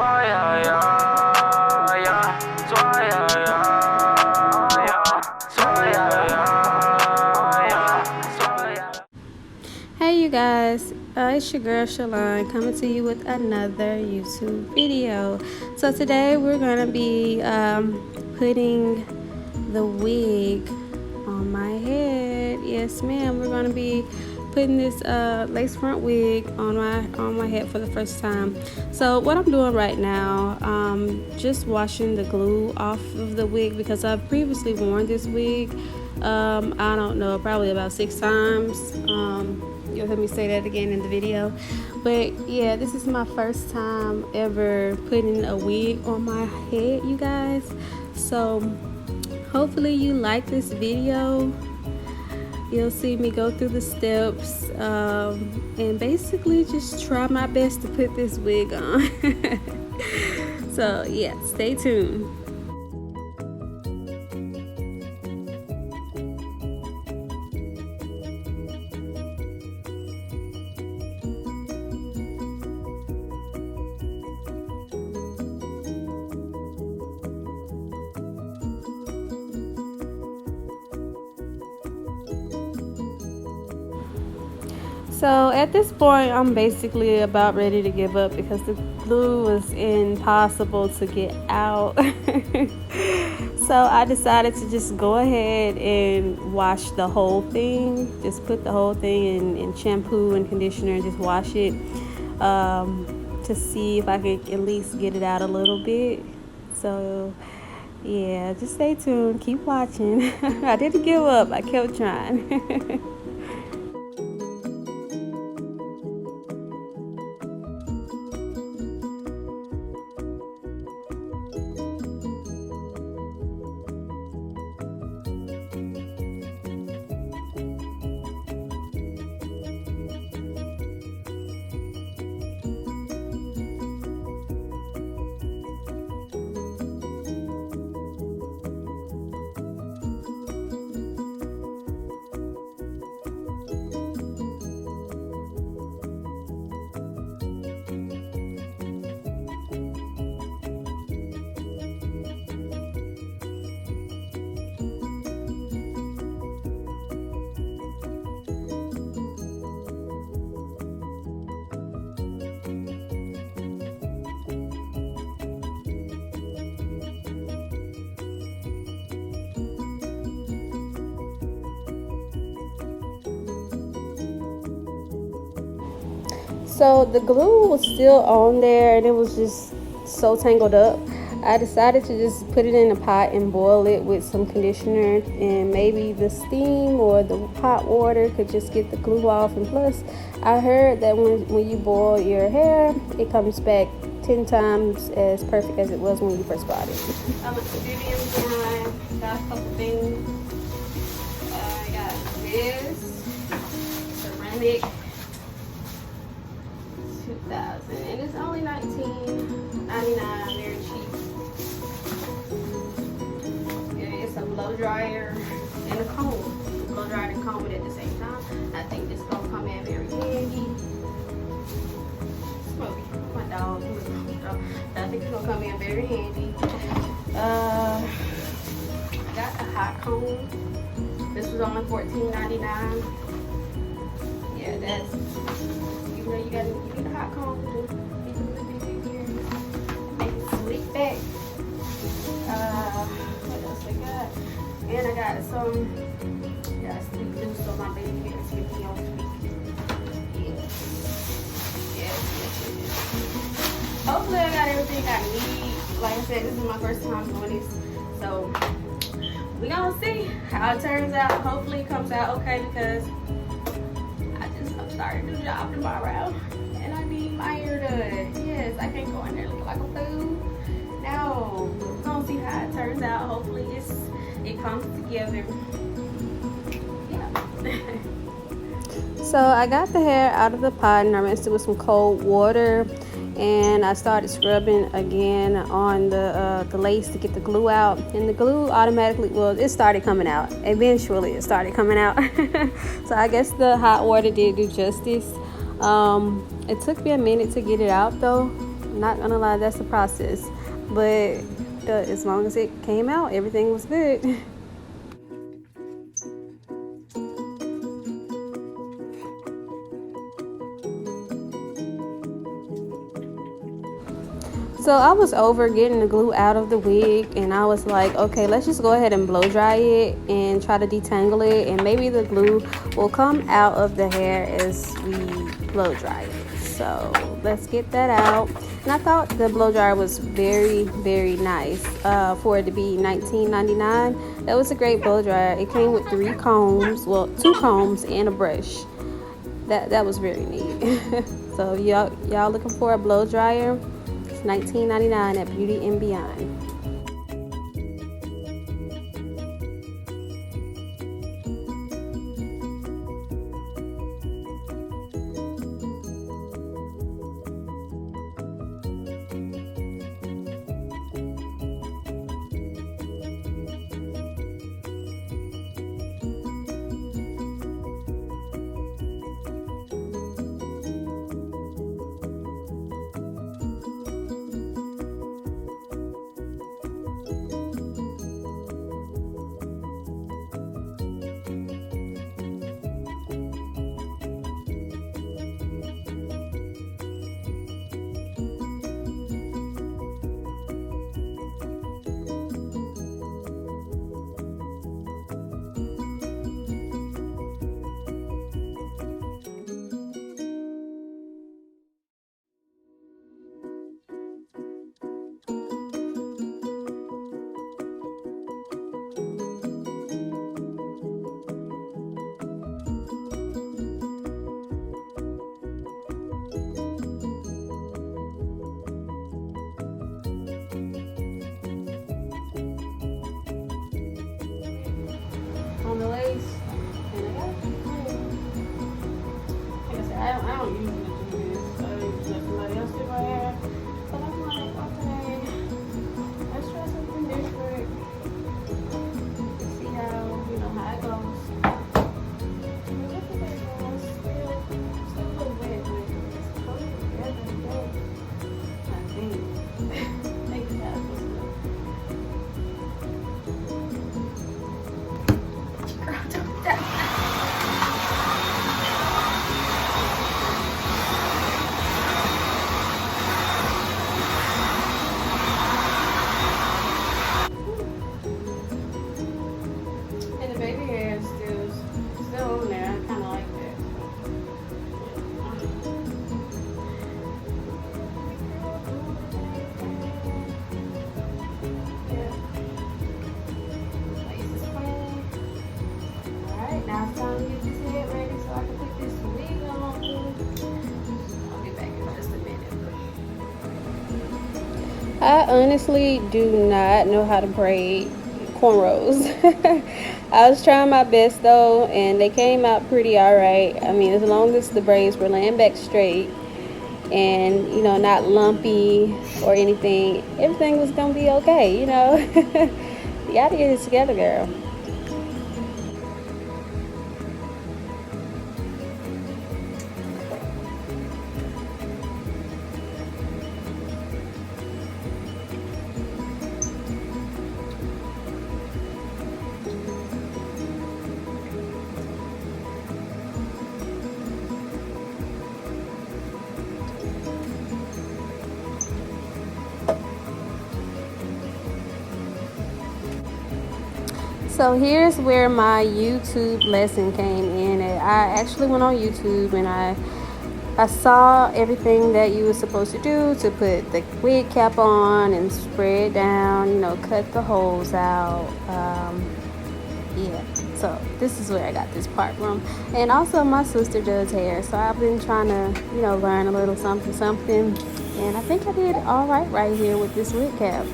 Hey you guys, it's your girl Shalon coming to you with another YouTube video. So today we're gonna be putting the wig on my head. Yes ma'am, we're gonna be putting this lace front wig on my head for the first time. So what I'm doing right now, just washing the glue off of the wig because I've previously worn this wig. I don't know, probably about 6 times. You'll hear me say that again in the video, but yeah, this is my first time ever putting a wig on my head, you guys. So hopefully you like this video. You'll see me go through the steps and basically just try my best to put this wig on. So yeah, stay tuned. So at this point, I'm basically about ready to give up because the glue was impossible to get out. So I decided to just go ahead and wash the whole thing. Just put the whole thing in shampoo and conditioner and just wash it to see if I could at least get it out a little bit. So yeah, just stay tuned, keep watching. I didn't give up, I kept trying. So the glue was still on there and it was just so tangled up. I decided to just put it in a pot and boil it with some conditioner, and maybe the steam or the hot water could just get the glue off. And plus, I heard that when you boil your hair, it comes back 10 times as perfect as it was when you first bought it. I went to Vivian's and got a couple things. I got this ceramic 2000, and it's only $19.99, very cheap. Yeah, it's a blow dryer and a comb. Blow dryer and comb it at the same time. I think this is gonna come in very handy. Smokey, my dog. I think it's gonna come in very handy. I got a hot comb. This was only $14.99. Yeah, that's. You know, you need a hot comb to make it a little bit easier. Make it slick back. What else I got? And I got some sleep glue so my baby hairs can be on fleek. Yes. Hopefully I got everything I need. Like I said, this is my first time doing this. So we gonna see how it turns out. Hopefully it comes out okay because I'm starting a new job tomorrow and I need my hair done. Yes, I can't go in there looking like a fool. No, we're gonna see how it turns out. Hopefully it comes together. Yeah. So I got the hair out of the pot and I rinsed it with some cold water, and I started scrubbing again on the lace to get the glue out, and the glue automatically, well, it started coming out. Eventually it started coming out. So I guess the hot water did do justice. It took me a minute to get it out though. not gonna lie, that's a process. But as long as it came out, everything was good. So I was over getting the glue out of the wig, and I was like, okay, let's just go ahead and blow dry it and try to detangle it, and maybe the glue will come out of the hair as we blow dry it. So let's get that out. And I thought the blow dryer was very, very nice for it to be $19.99. That was a great blow dryer. It came with 3 combs, well, 2 combs and a brush. That was very neat. So y'all looking for a blow dryer? $19.99 at Beauty and Beyond. On the lace, and I got like I said, I don't usually do this. I usually let somebody else do my hair, but I'm like, okay, let's try something different. See how it goes. Look at that, guys. Still a little wet, but it's coming together today. I think. Thank you guys. And the baby hair is still on there. I kind of like that. Yeah. Lace is clean. Alright, now it's time to get this head ready so I can put this wig on. I'll get back in just a minute. I honestly do not know how to braid cornrows. I was trying my best though, and they came out pretty alright. I mean, as long as the braids were laying back straight and not lumpy or anything, everything was gonna be okay. You gotta get it together, girl. So here's where my YouTube lesson came in. I actually went on YouTube and I saw everything that you were supposed to do to put the wig cap on and spray it down, cut the holes out. Yeah, so this is where I got this part from. And also my sister does hair, so I've been trying to, learn a little something. And I think I did all right here with this wig cap.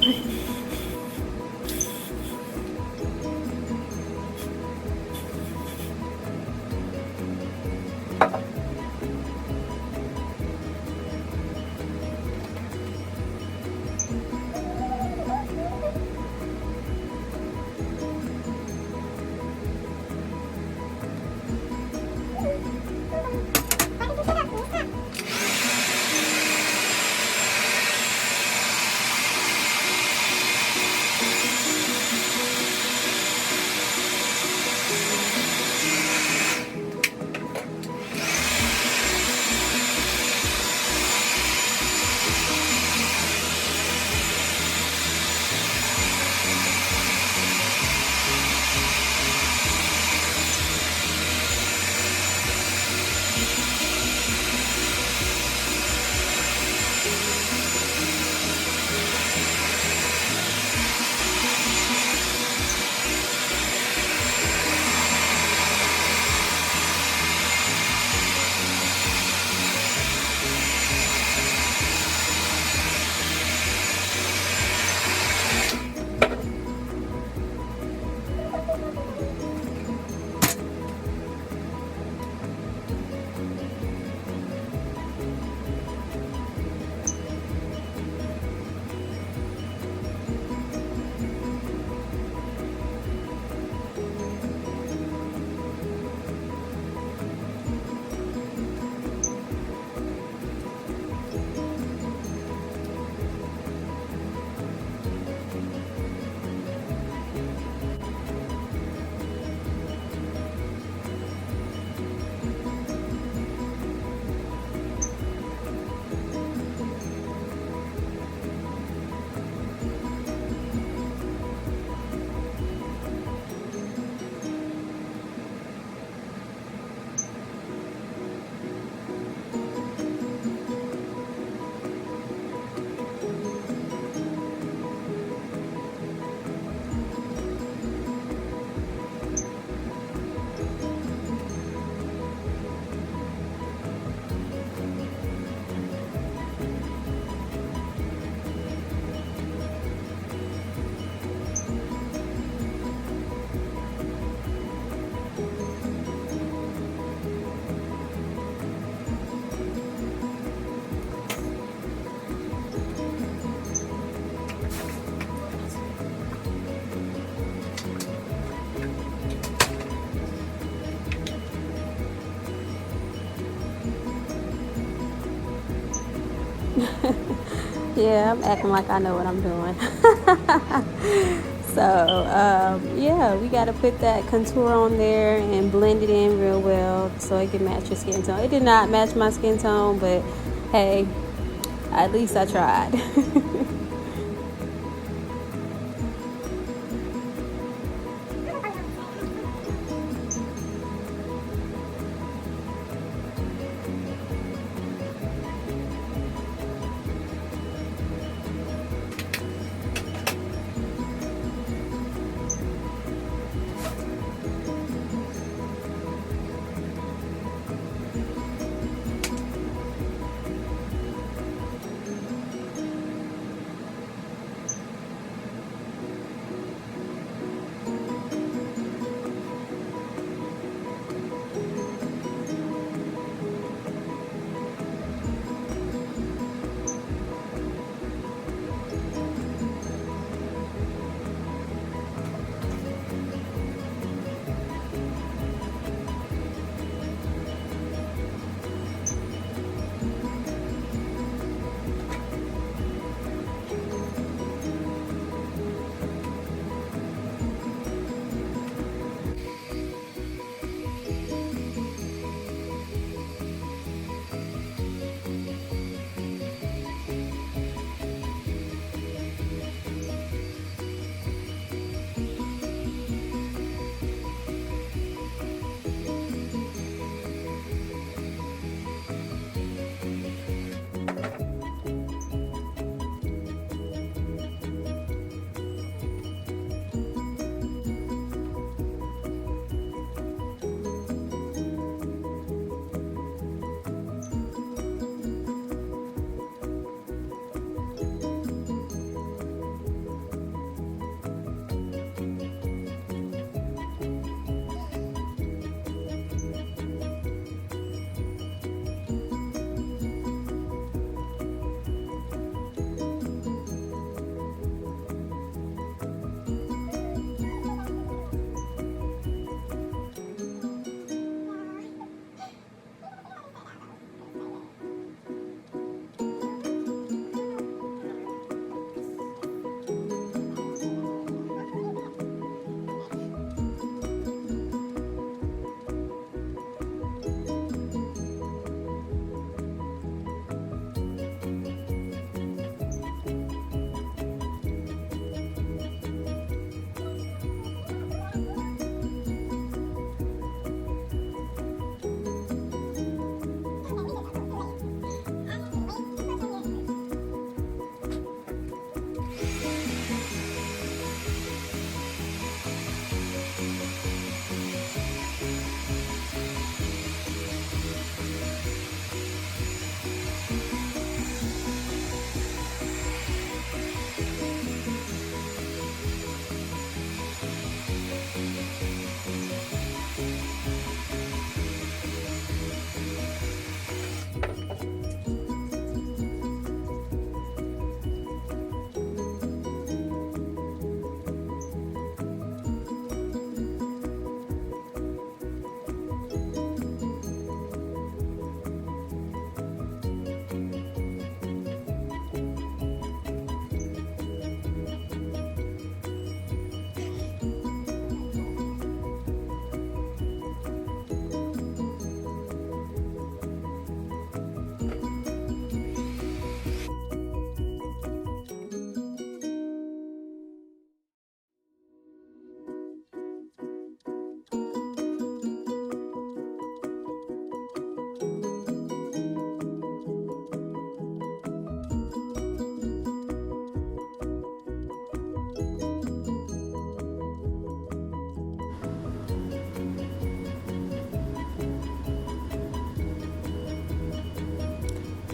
Yeah, I'm acting like I know what I'm doing. So, yeah, we got to put that contour on there and blend it in real well so it can match your skin tone. It did not match my skin tone, but hey, at least I tried.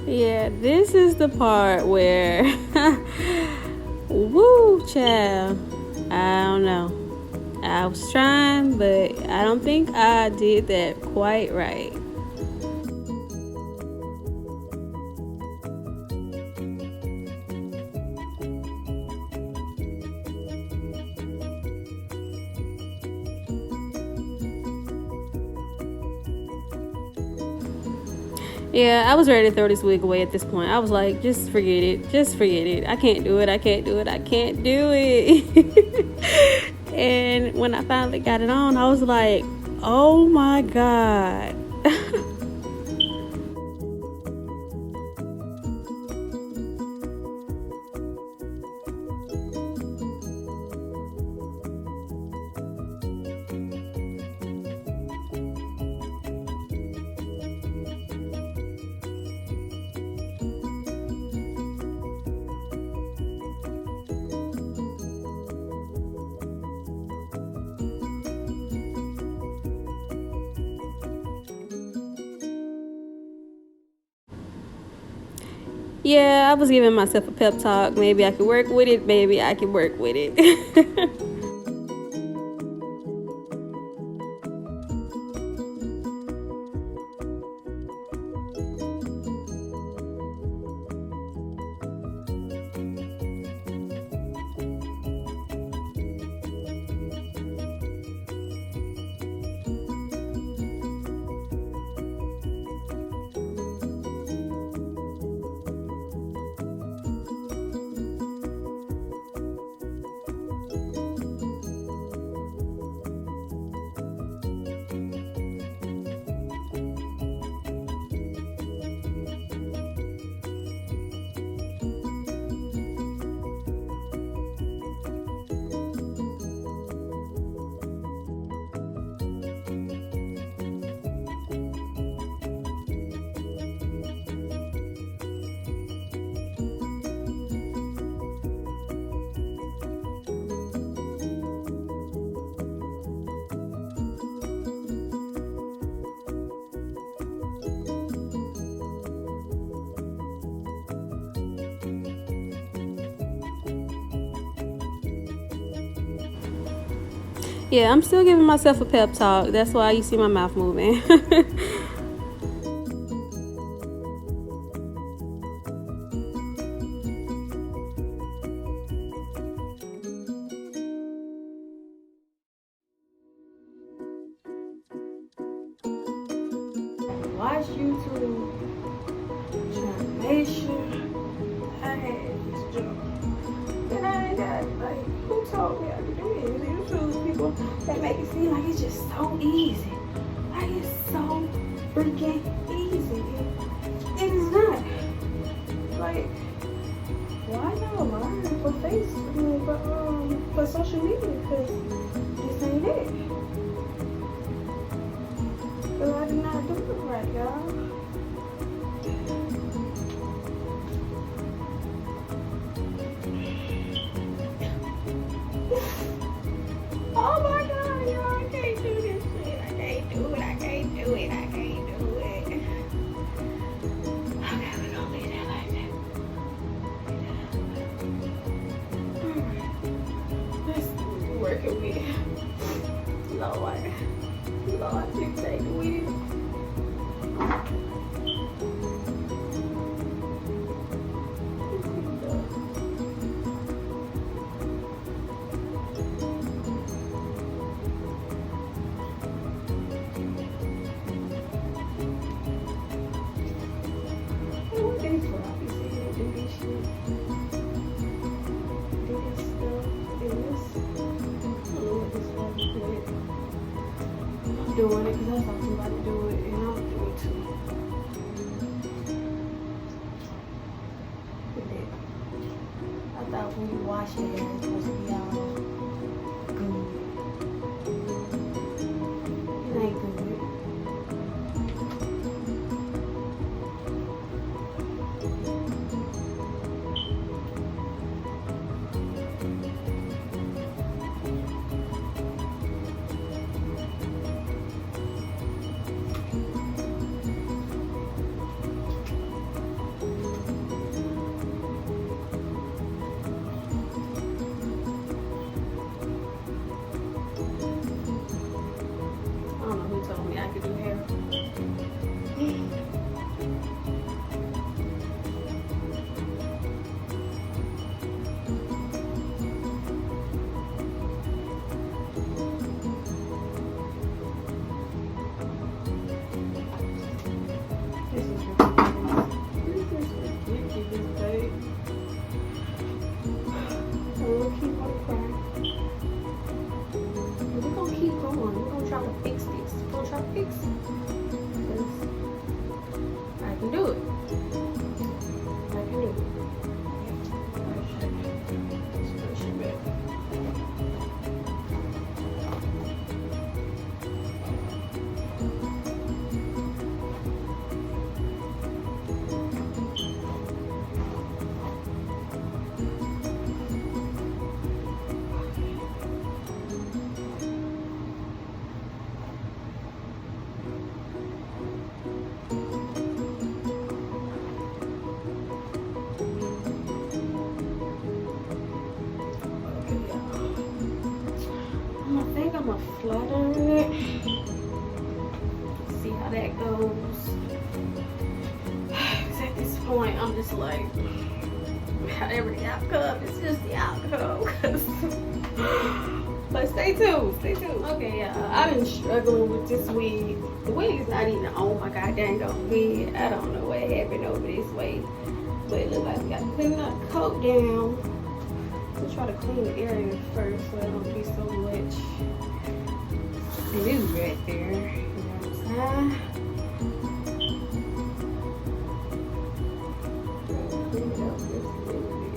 Yeah, this is the part where, woo, child. I don't know. I was trying, but I don't think I did that quite right. Yeah, I was ready to throw this wig away at this point. I was like, just forget it. Just forget it. I can't do it. I can't do it. I can't do it. And when I finally got it on, I was like, oh my God. Yeah, I was giving myself a pep talk. Maybe I could work with it. Maybe I could work with it. Yeah, I'm still giving myself a pep talk. That's why you see my mouth moving. Watch YouTube, trying to make sure I had this job. And I ain't got, like, who told me I could do it? It's YouTube people that make it seem like it's just so easy. Like, it's so freaking easy. It is not. Like, why y'all learn for for social media? Because this ain't it. But I did not do it right, y'all. Oh my God, y'all, I can't do this shit. I can't do it. I can't do it. I can't do it. Okay, we're gonna leave that like that. Let's work it with. Lord, please take the wheel. Doing it because I saw somebody do it and I'll do it too. I thought when you wash your hair, it's supposed to be all good. It ain't good. do it. I can do it. I think I'm gonna flatten it. See how that goes. Cause at this point, I'm just like, however the outcome, it's just the outcome. But stay tuned, stay tuned. Okay, yeah, I've been struggling with this wig. The wig is not even on my goddamn bed. I don't know what happened over this way, but it looks like we got to clean that coat down. I'll try to clean the area first so it don't be so much glue right there. You know what I'm saying? Clean it up just a little bit.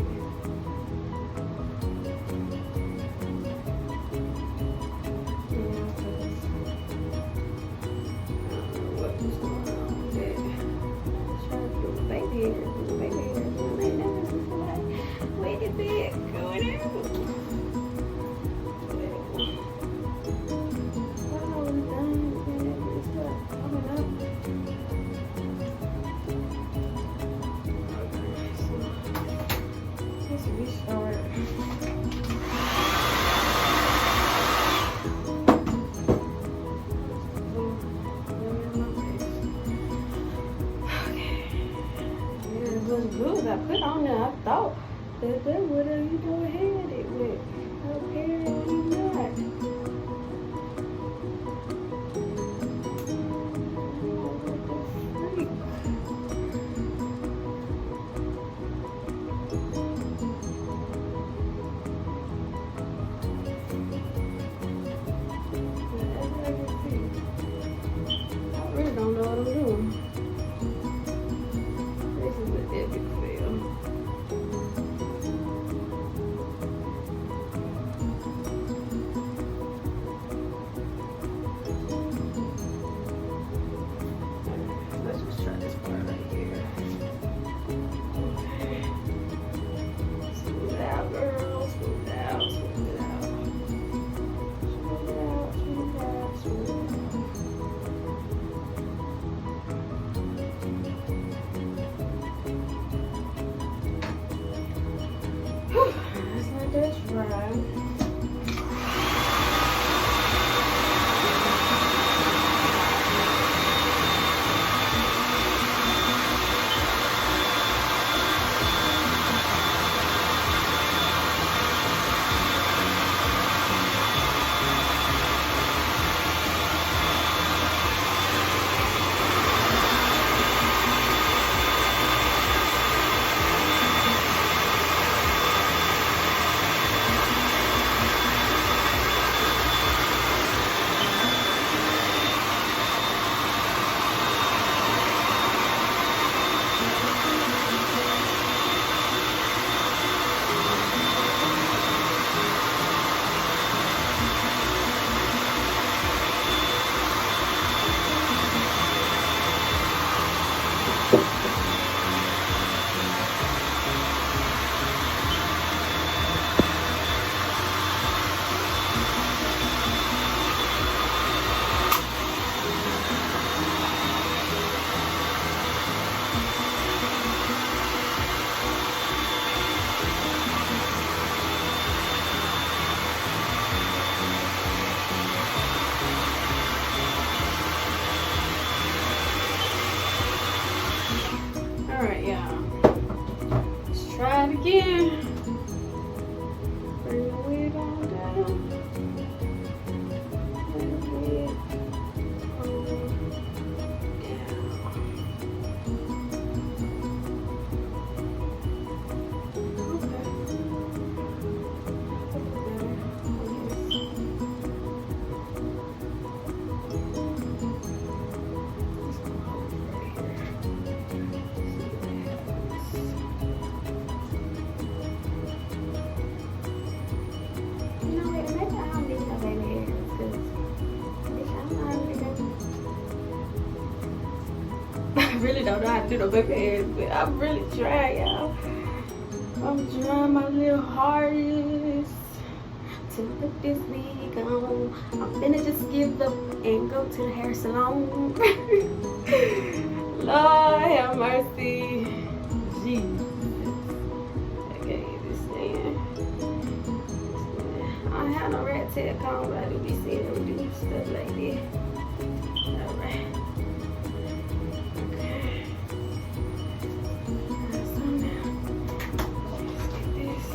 What was going on with that? Trying to put baby hair, like that. Wait a bit, going out. Glue I put on there, I thought that what are you doing had it with? Apparently not. Freak. I really don't know what I'm doing. This is an epic fail. Let's just try this part right here. Okay. Smooth it out, girl. Smooth it out, smooth it out. Smooth it out, smooth it out, smooth it out. Let's let this dry. Alright, y'all. Let's try it again. Bring the wig on down. Bring the wig on down. Okay. don't know how to do no baby hairs, but I'm really trying, y'all. I'm trying my little hardest to put this wig on. I'm finna just give up and go to the hair salon. Lord have mercy. Jesus. Okay, this stand. I don't have no rat tail comb, but I do be seeing them do stuff like that. Alright. Okay. So now, let's get this.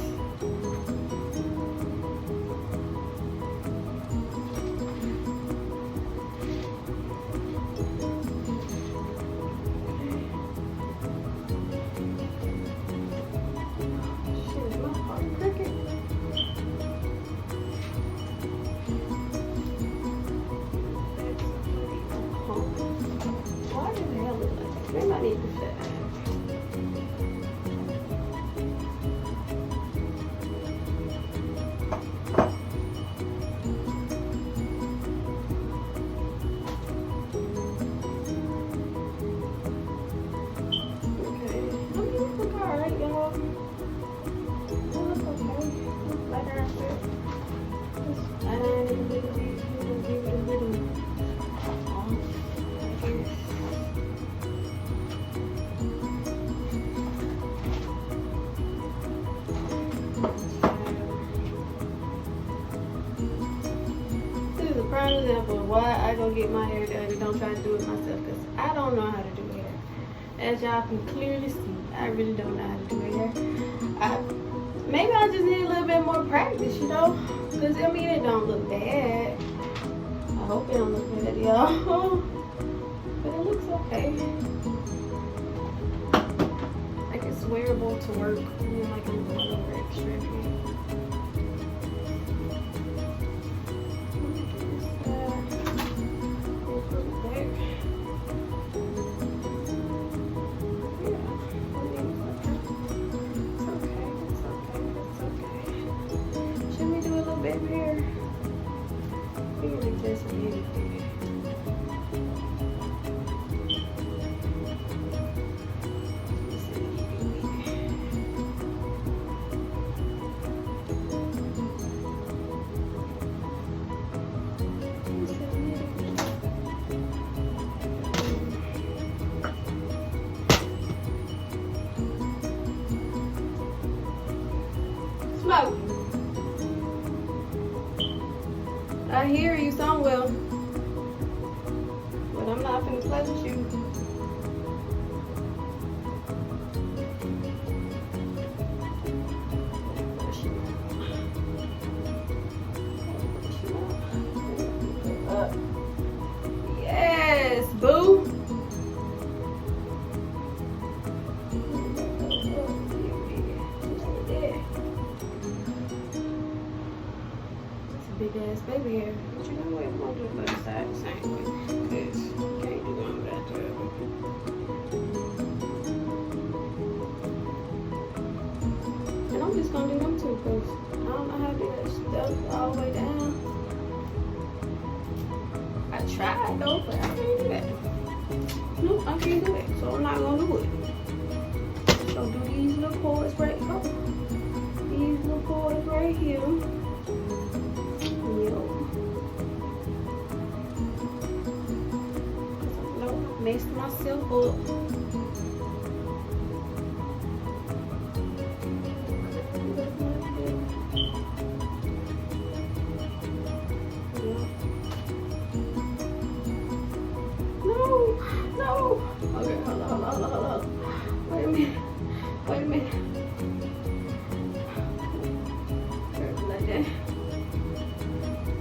Shit, is my part crooked? Why did the hell look like that? Maybe I need to shut that. Okay. I mean, it look alright, y'all. It look okay. Like I said, just add a little bit, give it a little off, I guess. This is a prime example of why I go get my hair done and don't try to do it myself, because I don't know how to do hair. As y'all can clearly see, I really don't know how to do hair. Maybe I just need a little bit more practice, you know? Because, I mean, it don't look bad. I hope it don't look bad, y'all. But it looks okay. Like it's wearable to work. I mean, like I'm going over extra. Baby hair. Really just a little bit. Smoke. I hear you somewhere, but I'm not finna play with you. Yes, boo. Big ass baby hair. But you know what? I'm gonna do it by the side the same way. Because you can't do one without the other. And I'm just gonna do them too, because I don't know how to do that stuff all the way down. I tried though, but I can't do that. Nope, I can't do it. So I'm not gonna do it. So do these little cords right here. These little cords right here. Messed myself up. No. Okay, hold on. Wait a minute. Like that.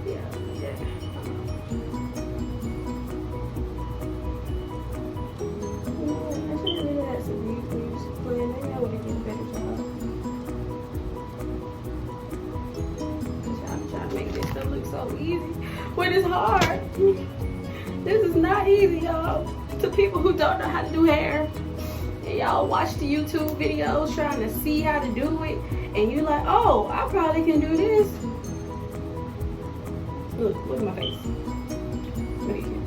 Yeah, like that. So easy when it's hard. This is not easy, y'all. To people who don't know how to do hair, and y'all watch the YouTube videos trying to see how to do it, and you're like, oh, I probably can do this. Look at my face. Look at you.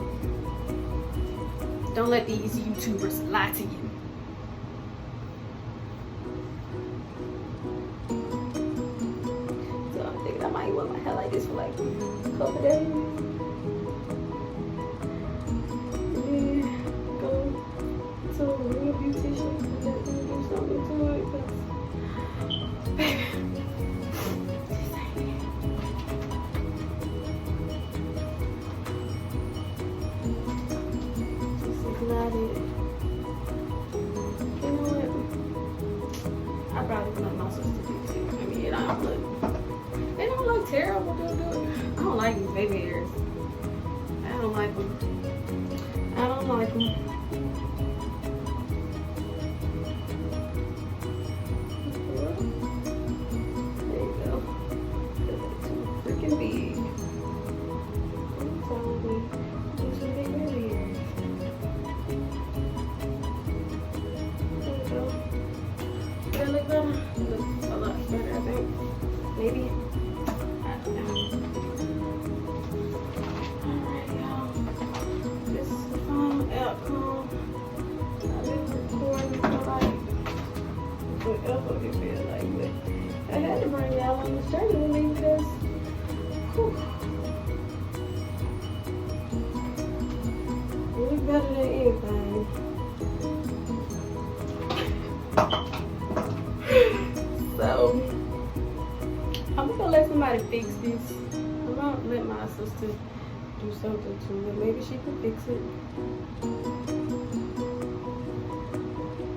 Don't let these YouTubers lie to you. So I'm thinking I might wear my hair like this for like a couple days. And go to a real beautician and let them do something to it. Baby, this ain't it. This is not it. You know what? I probably would like my sister to fix it. I mean, they don't look terrible, do it. I don't like these baby hairs. I don't like them. I don't like them. There you go. They're too freaking big. Probably do some big baby hairs. There you go. Does that look better? It looks a lot better, I think. Maybe. I don't know. Alright, y'all. This is the final outcome. I've been recording for like whatever it feels like, but I had to bring y'all on this journey with me because whew, it looks better than anything. So I'm gonna let somebody fix this. I'm gonna let my sister do something to it. Maybe she can fix it.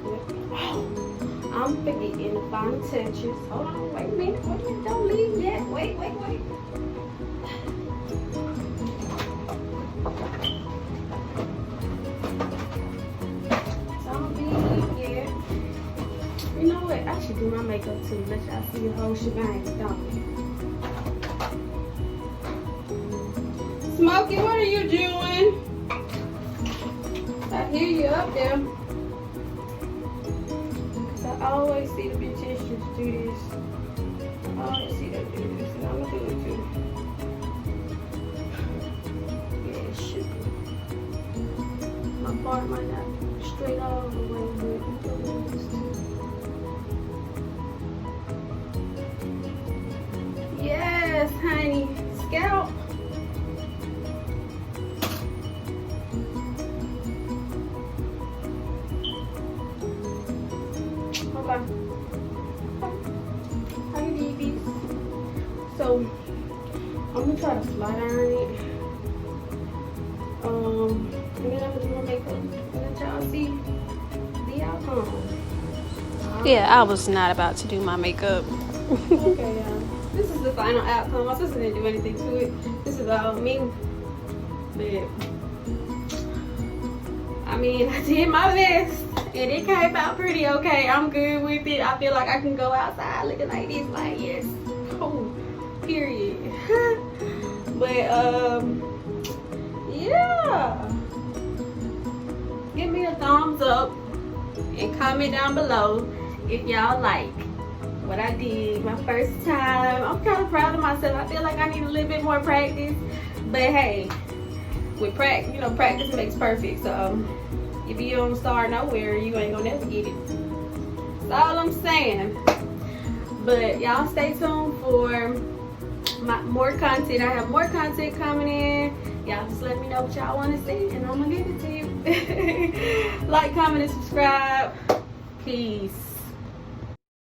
Yep. Oh, I'm forgetting the final touches. Hold on, wait a minute, don't leave yet. Wait. Don't leave yet. You know what? I should do my makeup too. Let y'all see the whole shebang, don't we? Smokey, what are you doing? I hear you up there. Cause I always see the beauticians do this. I always see them do this, and I'm gonna do it too. Yeah, sugar. My part might not straight all the way, but I'm gonna do this too. Yes, honey. Scalp. Okay. How you need these? So I'm gonna try to flat iron it. And then I'm gonna do my makeup and let y'all see the outcome. Yeah, I was not about to do my makeup. Okay, y'all. This is the final outcome. My sister didn't do anything to it. This is all me. But I mean, I did my best. And it came out pretty okay. I'm good with it. I feel like I can go outside looking like this. Like, yes. Oh, period. But, yeah. Give me a thumbs up and comment down below if y'all like what I did my first time. I'm kind of proud of myself. I feel like I need a little bit more practice. But, hey, with practice, you know, practice makes perfect. So, if you don't start nowhere, you ain't gonna never get it. That's all I'm saying. But y'all stay tuned for more content. I have more content coming in. Y'all just let me know what y'all want to see, and I'm gonna give it to you. Like, comment, and subscribe. Peace.